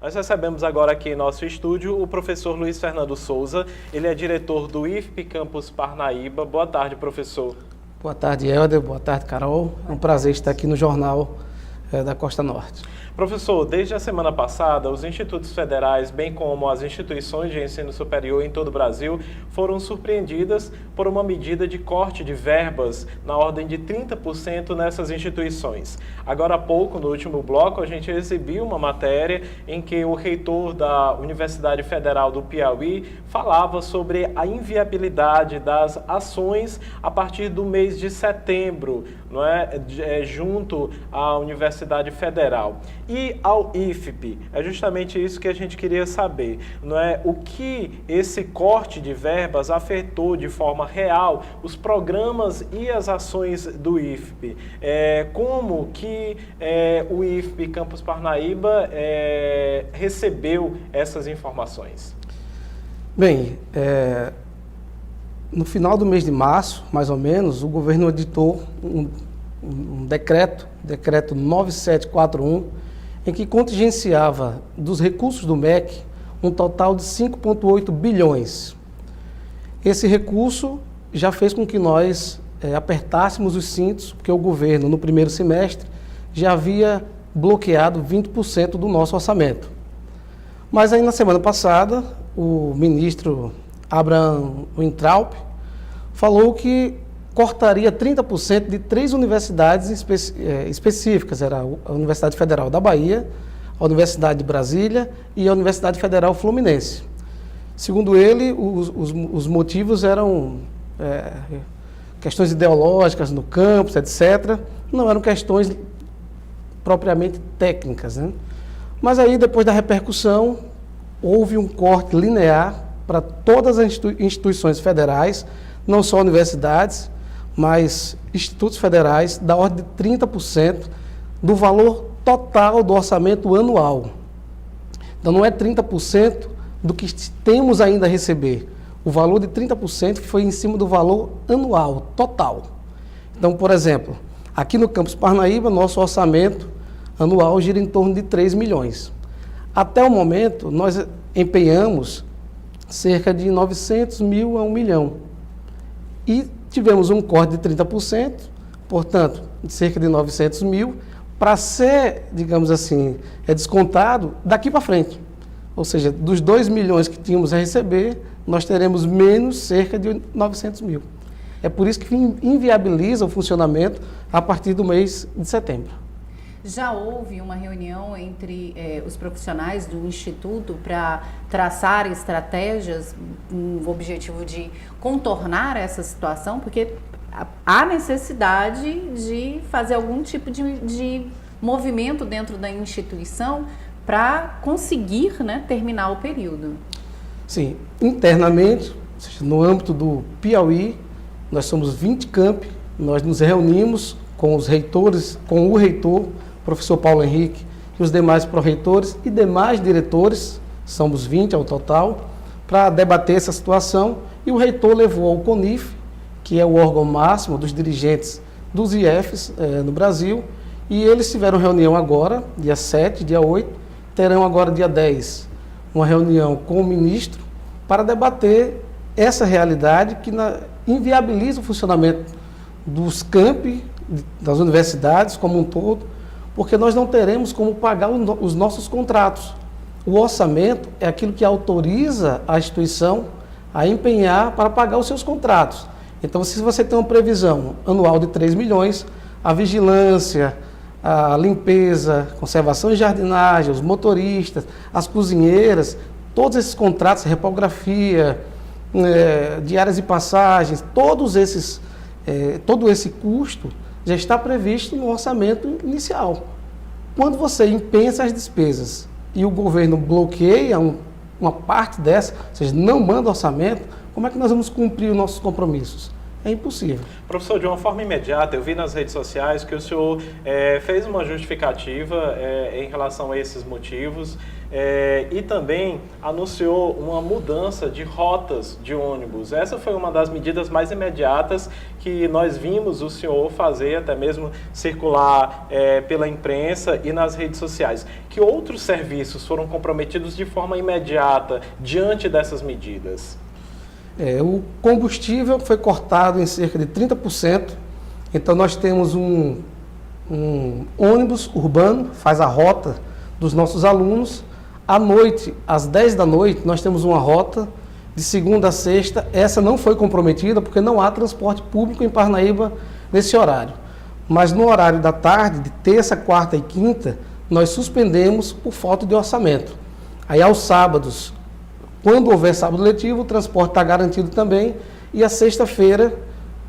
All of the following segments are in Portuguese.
Nós recebemos agora aqui em nosso estúdio o professor Luiz Fernando Souza. Ele é diretor do IFP Campus Parnaíba. Boa tarde, professor. Boa tarde, Helder. Boa tarde, Carol. É um prazer estar aqui no Jornal da Costa Norte. Professor, desde a semana passada, os institutos federais, bem como as instituições de ensino superior em todo o Brasil, foram surpreendidas por uma medida de corte de verbas na ordem de 30% nessas instituições. Agora há pouco, no último bloco, a gente exibiu uma matéria em que o reitor da Universidade Federal do Piauí falava sobre a inviabilidade das ações a partir do mês de setembro, não é? Junto à Universidade Federal. E ao IFP, é justamente isso que a gente queria saber, não é? O que esse corte de verbas afetou de forma real os programas e as ações do IFP? Como que o IFP Campus Parnaíba recebeu essas informações? Bem, no final do mês de março, mais ou menos, o governo editou um decreto 9741, em que contingenciava dos recursos do MEC um total de 5,8 bilhões. Esse recurso já fez com que nós apertássemos os cintos, porque o governo, no primeiro semestre, já havia bloqueado 20% do nosso orçamento. Mas aí, na semana passada, o ministro Abraham Weintraub falou que cortaria 30% de 3 universidades específicas, era a Universidade Federal da Bahia, a Universidade de Brasília e a Universidade Federal Fluminense. Segundo ele, os motivos eram questões ideológicas no campus, etc. Não eram questões propriamente técnicas, né? Mas aí, depois da repercussão, houve um corte linear para todas as instituições federais, não só universidades, mas institutos federais, da ordem de 30% do valor total do orçamento anual. Então, não é 30% do que temos ainda a receber. O valor de 30% foi em cima do valor anual, total. Então, por exemplo, aqui no Campus Parnaíba, nosso orçamento anual gira em torno de 3 milhões. Até o momento, nós empenhamos cerca de 900 mil a 1 milhão. E tivemos um corte de 30%, portanto, de cerca de 900 mil, para ser, digamos assim, descontado daqui para frente. Ou seja, dos 2 milhões que tínhamos a receber, nós teremos menos cerca de 900 mil. É por isso que inviabiliza o funcionamento a partir do mês de setembro. Já houve uma reunião entre os profissionais do Instituto para traçar estratégias com o objetivo de contornar essa situação? Porque há necessidade de fazer algum tipo de movimento dentro da instituição para conseguir, né, terminar o período. Sim, internamente, no âmbito do Piauí, nós somos 20 campi, nós nos reunimos com os reitores, com o reitor, professor Paulo Henrique, e os demais pró-reitores e demais diretores, somos 20 ao total, para debater essa situação, e o reitor levou ao CONIF, que é o órgão máximo dos dirigentes dos IFs no Brasil, e eles tiveram reunião agora, dia 7, dia 8, terão agora dia 10, uma reunião com o ministro para debater essa realidade que inviabiliza o funcionamento dos campi, das universidades como um todo, porque nós não teremos como pagar os nossos contratos. O orçamento é aquilo que autoriza a instituição a empenhar para pagar os seus contratos. Então, se você tem uma previsão anual de 3 milhões, a vigilância, a limpeza, conservação e jardinagem, os motoristas, as cozinheiras, todos esses contratos, repografia, diárias e passagens, todo esse custo já está previsto no orçamento inicial. Quando você empenha essas despesas e o governo bloqueia uma parte dessa, ou seja, não manda orçamento, como é que nós vamos cumprir os nossos compromissos? é impossível. Professor, de uma forma imediata, eu vi nas redes sociais que o senhor fez uma justificativa em relação a esses motivos e também anunciou uma mudança de rotas de ônibus. Essa foi uma das medidas mais imediatas que nós vimos o senhor fazer, até mesmo circular pela imprensa e nas redes sociais. Que outros serviços foram comprometidos de forma imediata diante dessas medidas? O combustível foi cortado em cerca de 30%, então nós temos um ônibus urbano, faz a rota dos nossos alunos. À noite, às 10 da noite, nós temos uma rota de segunda a sexta. Essa não foi comprometida porque não há transporte público em Parnaíba nesse horário. Mas no horário da tarde, de terça, quarta e quinta, nós suspendemos por falta de orçamento. Aí aos sábados, quando houver sábado letivo, o transporte está garantido também. E a sexta-feira,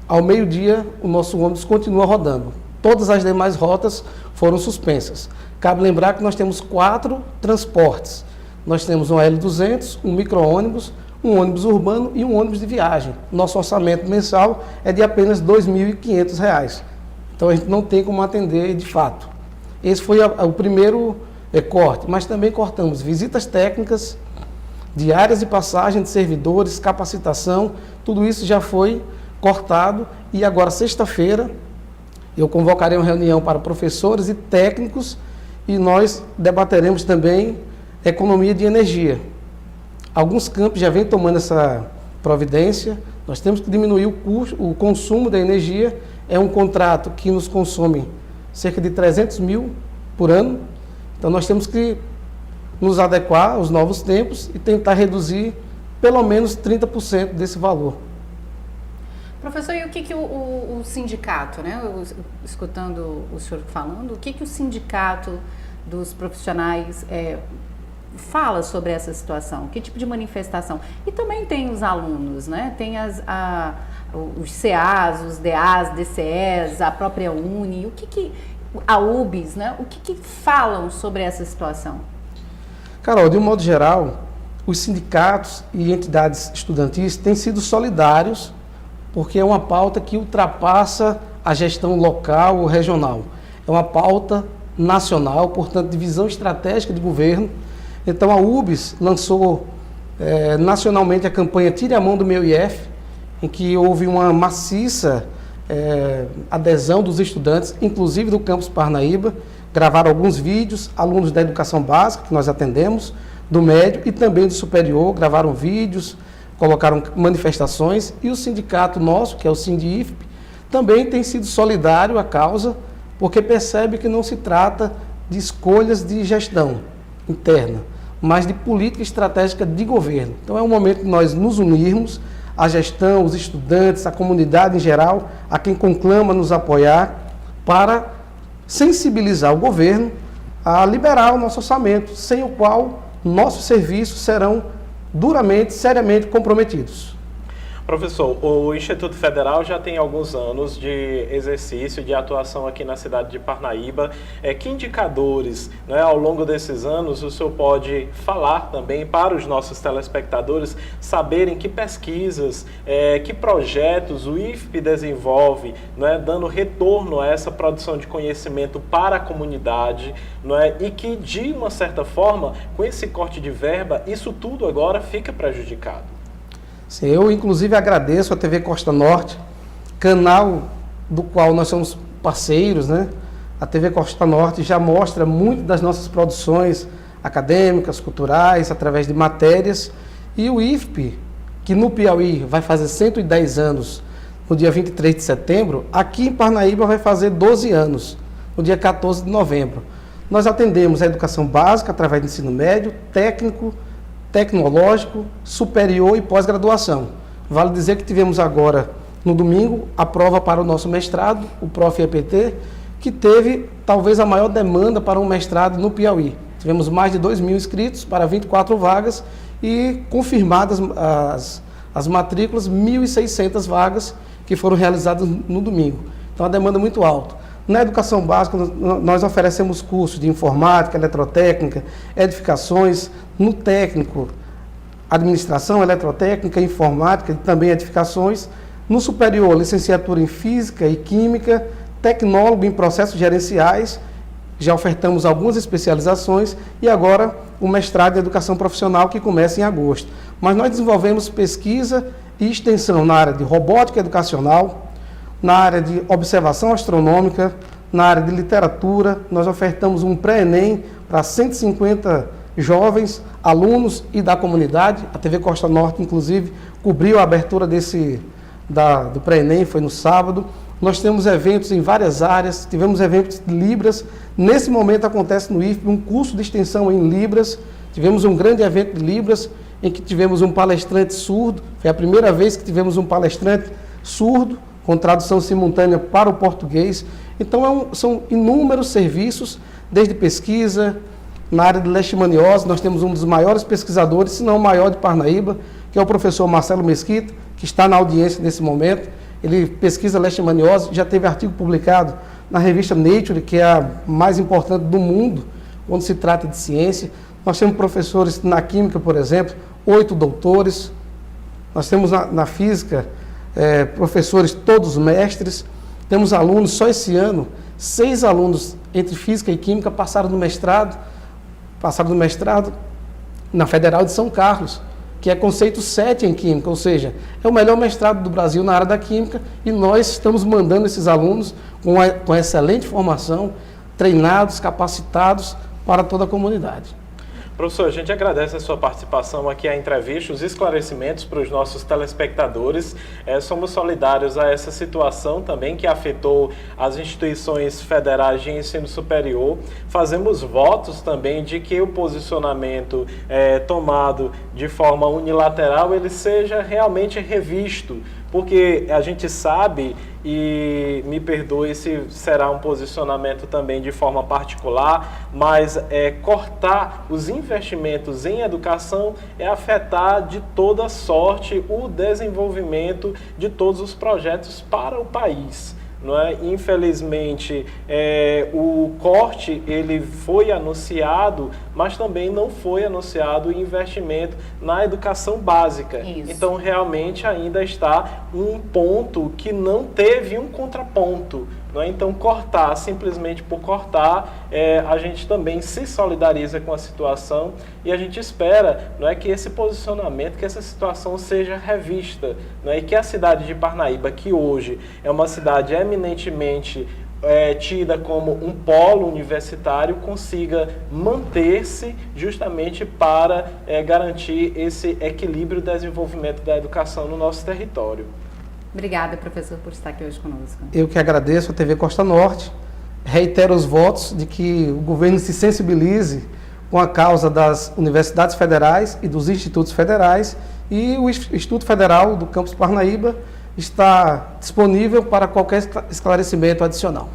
ao meio-dia, o nosso ônibus continua rodando. Todas as demais rotas foram suspensas. Cabe lembrar que nós temos 4 transportes. Nós temos um L200, um micro-ônibus, um ônibus urbano e um ônibus de viagem. Nosso orçamento mensal é de apenas R$ 2.500. Então a gente não tem como atender de fato. Esse foi o primeiro corte, mas também cortamos visitas técnicas, diárias de passagem de servidores, capacitação, tudo isso já foi cortado e agora sexta-feira eu convocarei uma reunião para professores e técnicos e nós debateremos também economia de energia. Alguns campos já vêm tomando essa providência, nós temos que diminuir o consumo da energia, é um contrato que nos consome cerca de 300 mil por ano, então nós temos que nos adequar aos novos tempos e tentar reduzir pelo menos 30% desse valor. Professor, e o que o sindicato, né? Escutando o senhor falando, o que o sindicato dos profissionais fala sobre essa situação? Que tipo de manifestação? E também tem os alunos, né? Tem os CAs, os DAs, DCEs, a própria UNE, a UBS, né? O que falam sobre essa situação? Carol, de um modo geral, os sindicatos e entidades estudantis têm sido solidários porque é uma pauta que ultrapassa a gestão local ou regional. É uma pauta nacional, portanto, de visão estratégica de governo. Então, a UBS lançou nacionalmente a campanha Tire a Mão do Meu IF, em que houve uma maciça adesão dos estudantes, inclusive do campus Parnaíba, gravaram alguns vídeos, alunos da educação básica, que nós atendemos, do médio e também do superior, gravaram vídeos, colocaram manifestações, e o sindicato nosso, que é o Sindifp, também tem sido solidário à causa, porque percebe que não se trata de escolhas de gestão interna, mas de política estratégica de governo. Então é um momento de nós nos unirmos, a gestão, os estudantes, a comunidade em geral, a quem conclama nos apoiar, para sensibilizar o governo a liberar o nosso orçamento, sem o qual nossos serviços serão duramente, seriamente comprometidos. Professor, o Instituto Federal já tem alguns anos de exercício, de atuação aqui na cidade de Parnaíba. Que indicadores, né, ao longo desses anos o senhor pode falar também para os nossos telespectadores saberem que pesquisas, que projetos o IFP desenvolve, né, dando retorno a essa produção de conhecimento para a comunidade, né, e que, de uma certa forma, com esse corte de verba, isso tudo agora fica prejudicado? Sim, eu inclusive agradeço a TV Costa Norte, canal do qual nós somos parceiros, né? A TV Costa Norte já mostra muito das nossas produções acadêmicas, culturais, através de matérias, e o IFP, que no Piauí vai fazer 110 anos no dia 23 de setembro, aqui em Parnaíba vai fazer 12 anos, no dia 14 de novembro. Nós atendemos a educação básica através do ensino médio, técnico, tecnológico, superior e pós-graduação. Vale dizer que tivemos agora, no domingo, a prova para o nosso mestrado, o Prof. EPT, que teve talvez a maior demanda para um mestrado no Piauí. Tivemos mais de 2.000 inscritos para 24 vagas e confirmadas as matrículas, 1.600 vagas que foram realizadas no domingo. Então, a demanda é muito alta. Na educação básica, nós oferecemos cursos de informática, eletrotécnica, edificações. No técnico, administração, eletrotécnica, informática e também edificações. No superior, licenciatura em Física e Química, tecnólogo em processos gerenciais, já ofertamos algumas especializações e agora o mestrado em Educação Profissional que começa em agosto. Mas nós desenvolvemos pesquisa e extensão na área de robótica educacional, na área de observação astronômica, na área de literatura. Nós ofertamos um pré-ENEM para 150 jovens, alunos e da comunidade. A TV Costa Norte, inclusive, cobriu a abertura do pré-ENEM, foi no sábado. Nós temos eventos em várias áreas, tivemos eventos de Libras. Nesse momento acontece no IFP um curso de extensão em Libras. Tivemos um grande evento de Libras, em que tivemos um palestrante surdo. Foi a primeira vez que tivemos um palestrante surdo, com tradução simultânea para o português. Então, são inúmeros serviços, desde pesquisa. Na área de leishmaniose, nós temos um dos maiores pesquisadores, se não o maior de Parnaíba, que é o professor Marcelo Mesquita, que está na audiência nesse momento. Ele pesquisa leishmaniose, já teve artigo publicado na revista Nature, que é a mais importante do mundo, quando se trata de ciência. Nós temos professores na química, por exemplo, 8 doutores. Nós temos na física professores todos mestres. Temos alunos, só esse ano, 6 alunos entre física e química passaram do mestrado na Federal de São Carlos, que é conceito 7 em Química, ou seja, é o melhor mestrado do Brasil na área da Química, e nós estamos mandando esses alunos com excelente formação, treinados, capacitados para toda a comunidade. Professor, a gente agradece a sua participação aqui à entrevista, os esclarecimentos para os nossos telespectadores. Somos solidários a essa situação também que afetou as instituições federais de ensino superior. Fazemos votos também de que o posicionamento tomado de forma unilateral ele seja realmente revisto, porque a gente sabe, e me perdoe se será um posicionamento também de forma particular, mas cortar os investimentos em educação é afetar de toda sorte o desenvolvimento de todos os projetos para o país. Não é? Infelizmente, o corte ele foi anunciado, mas também não foi anunciado o investimento na educação básica. Isso. Então, realmente, ainda está um ponto que não teve um contraponto. Não é? Então, cortar, simplesmente por cortar, a gente também se solidariza com a situação e a gente espera, não é, que esse posicionamento, que essa situação seja revista. Não é? E que a cidade de Parnaíba, que hoje é uma cidade eminentemente tida como um polo universitário, consiga manter-se justamente para garantir esse equilíbrio e desenvolvimento da educação no nosso território. Obrigada, professor, por estar aqui hoje conosco. Eu que agradeço a TV Costa Norte, reitero os votos de que o governo se sensibilize com a causa das universidades federais e dos institutos federais, e o Instituto Federal do Campus Parnaíba está disponível para qualquer esclarecimento adicional.